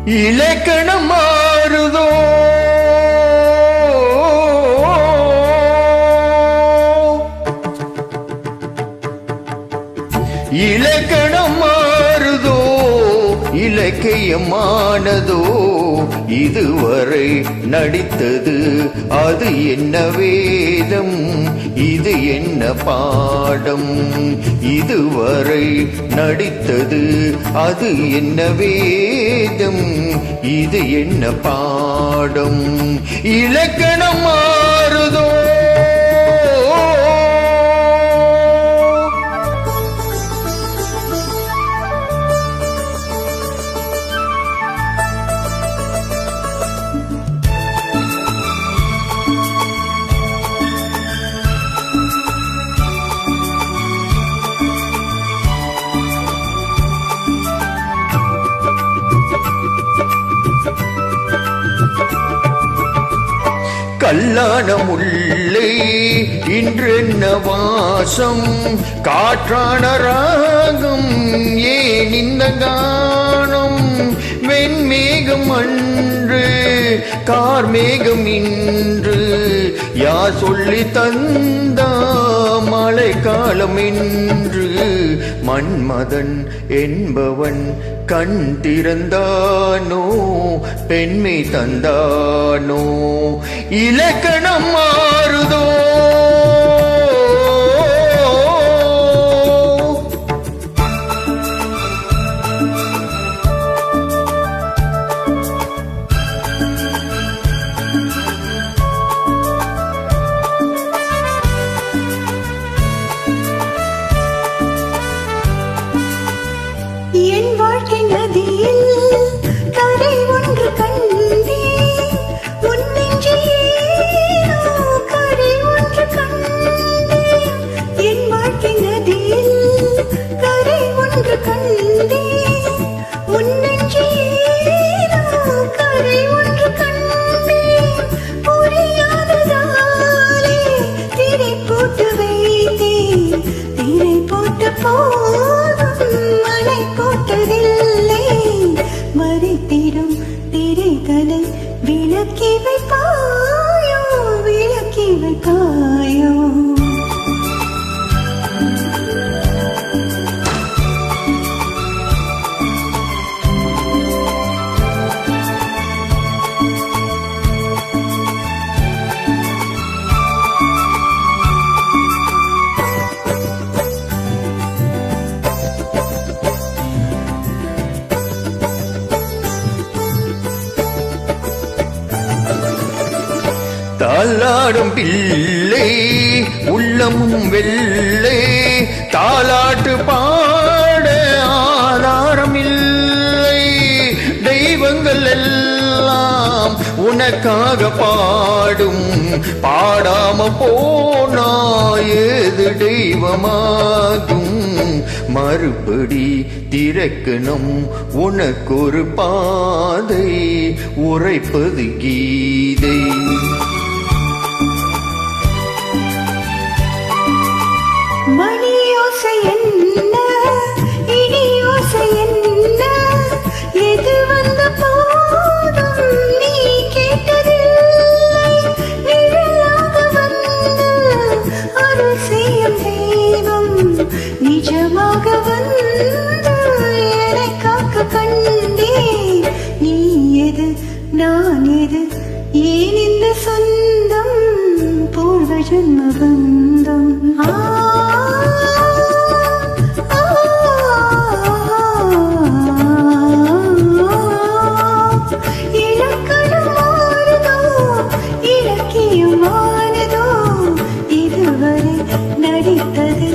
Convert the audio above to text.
இலக்கணம் மாறுதோ இலக்கணம் மாறுதோ இலக்கியமானதோ இதுவரை நடித்தது அது என்ன வேதம் இது என்ன பாடம் இதுவரை நடித்தது அது என்ன வேதம் இது என்ன பாடம் இலக்கணம் மாறுதோ கல்லானமுள்ளே இன்றென்ன வாசம் காற்றான ராகம் ஏன் இந்த கானம் வெண்மேகம் அன்று கார்மேகம் இன்று யார் சொல்லி தந்தா மழை காலம் என்று மன்மதன் என்பவன் கண் திறந்தானோ பெண்மை தந்தானோ இலக்கணம் மாறுதோ என் வாழ்க்கை நதியில் கரை ஒன்று கண்டே உன் நெஞ்சில் கரை ஒன்று கண்டே என் வாழ்க்கை நதியில் கரை ஒன்று கண்டே உன் நெஞ்சில் கரை ஒன்று கண்டே புரியாததாலே திரை போட்டு வைத்தேன் திரை போட்டு மழை போட்டதில்லை மறைத்திடும் திரைகளை விளக்கி வைப்பாயோ விளக்கி வைப்பாயோ தாலாடும் பிள்ளை உள்ளமும் வெள்ளை தாலாட்டு பாட ஆதாரம் இல்லை தெய்வங்கள் எல்லாம் உனக்காக பாடும் பாடாம போனா ஏது தெய்வமாகும் மறுபடி திறக்கணும் உனக்கொரு பாதை உரைப்பது கீதை மணியோசை என்ன இடியோசை என்ன எது வந்த போதும் நீ கேட்டதில்லை நிழலாக வந்து அருள் செய்யும் தெய்வம் நிஜமாக வந்து என்னை காக்க கண்டே நீ எது நான் எது ஏன் இந்த சொந்தம் பூர்வ ஜன்ம பந்தம் இலக்கணம் மாறுதோ இலக்கியமானதோ இதுவரை நடித்தது